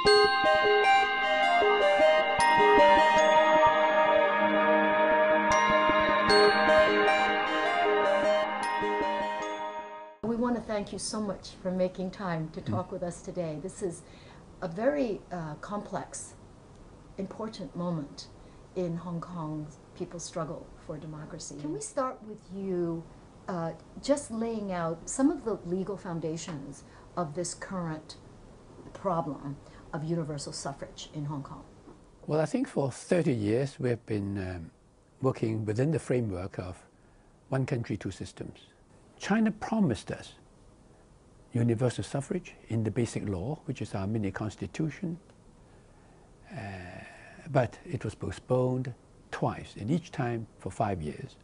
We want to thank you so much for making time to talk with us today. This is a very complex, important moment in Hong Kong's people's struggle for democracy. Can we start with you just laying out some of the legal foundations of this current problem of universal suffrage in Hong Kong? Well, I think for 30 years we have been working within the framework of one country, two systems. China promised us universal suffrage in the basic law, which is our mini constitution, but it was postponed twice, and each time for 5 years.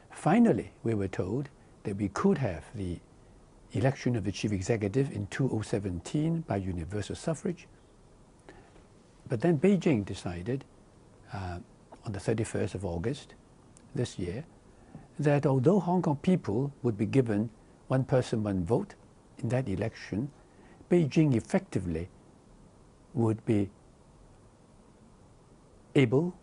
Finally, we were told that we could have the election of the chief executive in 2017 by universal suffrage. But then Beijing decided on the 31st of August this year that although Hong Kong people would be given one person, one vote in that election, Beijing effectively would be able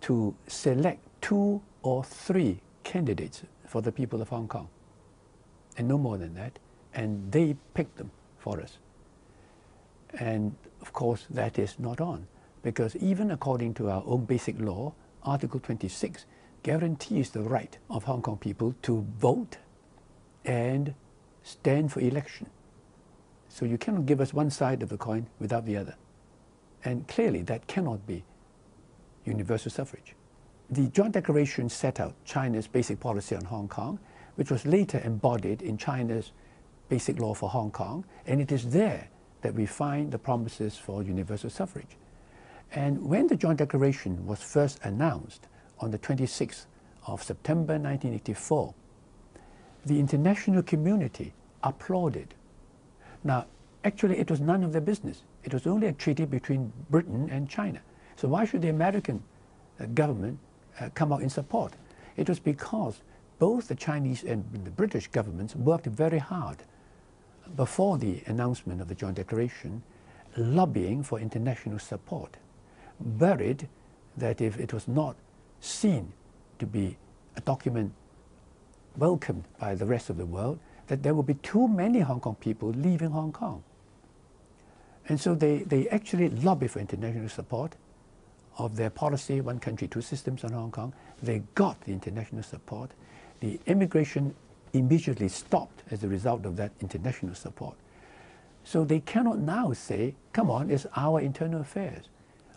to select 2 or 3 candidates for the people of Hong Kong, and no more than that, and they picked them for us. And of course that is not on, because even according to our own basic law, Article 26 guarantees the right of Hong Kong people to vote and stand for election. So you cannot give us one side of the coin without the other. And clearly that cannot be universal suffrage. The Joint Declaration set out China's basic policy on Hong Kong, which was later embodied in China's basic law for Hong Kong, and it is there that we find the promises for universal suffrage. And when the Joint Declaration was first announced on the 26th of September 1984, the international community applauded. Now, actually it was none of their business. It was only a treaty between Britain and China. So why should the American government come out in support? It was because both the Chinese and the British governments worked very hard before the announcement of the Joint Declaration, lobbying for international support, worried that if it was not seen to be a document welcomed by the rest of the world, that there would be too many Hong Kong people leaving Hong Kong. And so they actually lobbied for international support of their policy, one country, two systems on Hong Kong. They got the international support. The immigration immediately stopped as a result of that international support. So they cannot now say, come on, it's our internal affairs.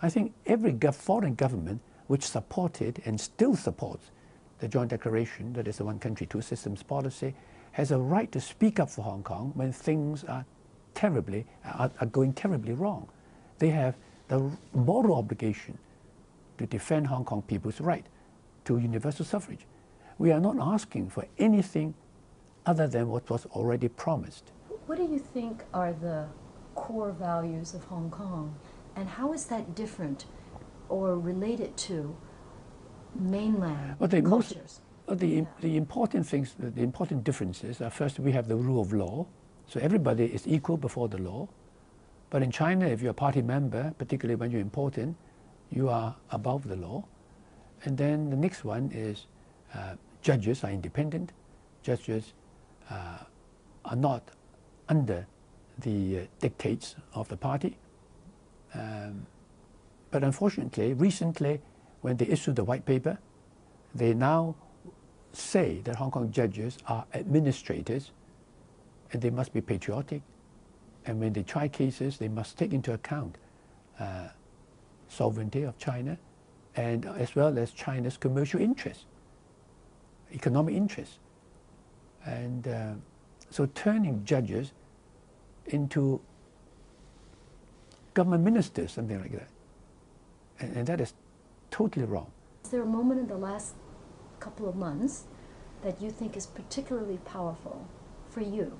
I think every foreign government which supported and still supports the Joint Declaration, that is the one country, two systems policy, has a right to speak up for Hong Kong when things are going terribly wrong. They have the moral obligation to defend Hong Kong people's right to universal suffrage. We are not asking for anything other than what was already promised. What do you think are the core values of Hong Kong, and how is that different or related to mainland cultures? The important things, the important differences are, first, we have the rule of law, so everybody is equal before the law. But in China, if you're a party member, particularly when you're important, you are above the law. And then the next one is judges are independent. Judges are not under the dictates of the party. But unfortunately, recently, when they issued the white paper, they now say that Hong Kong judges are administrators and they must be patriotic. And when they try cases, they must take into account sovereignty of China, and as well as China's commercial interests, economic interests. And so turning judges into government ministers, something like that. And that is totally wrong. Is there a moment in the last couple of months that you think is particularly powerful for you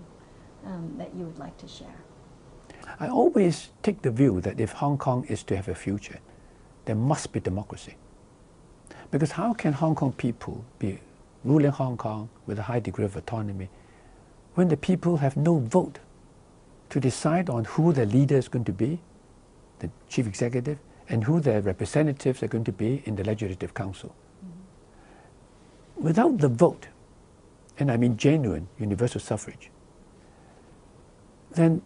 that you would like to share? I always take the view that if Hong Kong is to have a future, there must be democracy. Because how can Hong Kong people be ruling Hong Kong with a high degree of autonomy when the people have no vote to decide on who the leader is going to be, the chief executive, and who their representatives are going to be in the legislative council. Without the vote, and I mean genuine universal suffrage, then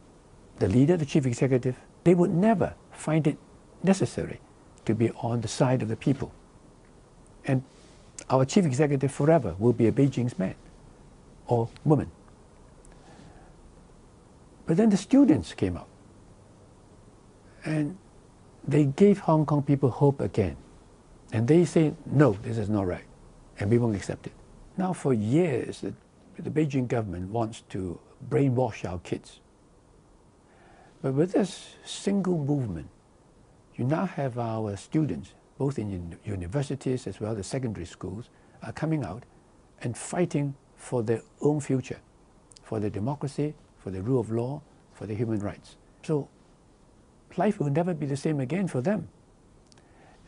the leader, the chief executive, they would never find it necessary to be on the side of the people. And our chief executive forever will be a Beijing's man or woman. But then the students came up, and they gave Hong Kong people hope again. And they say, no, this is not right, and we won't accept it. Now for years, the Beijing government wants to brainwash our kids. But with this single movement, you now have our students, both in universities as well as secondary schools, are coming out and fighting for their own future, for the democracy, for the rule of law, for the human rights. So life will never be the same again for them.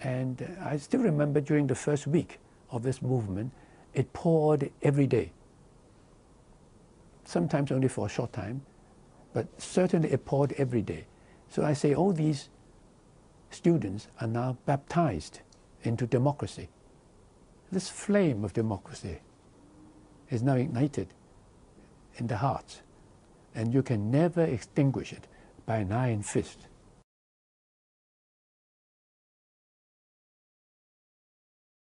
And I still remember during the first week of this movement, it poured every day. Sometimes only for a short time, but certainly it poured every day. So I say all these students are now baptized into democracy. This flame of democracy is now ignited in the hearts, and you can never extinguish it by an iron fist.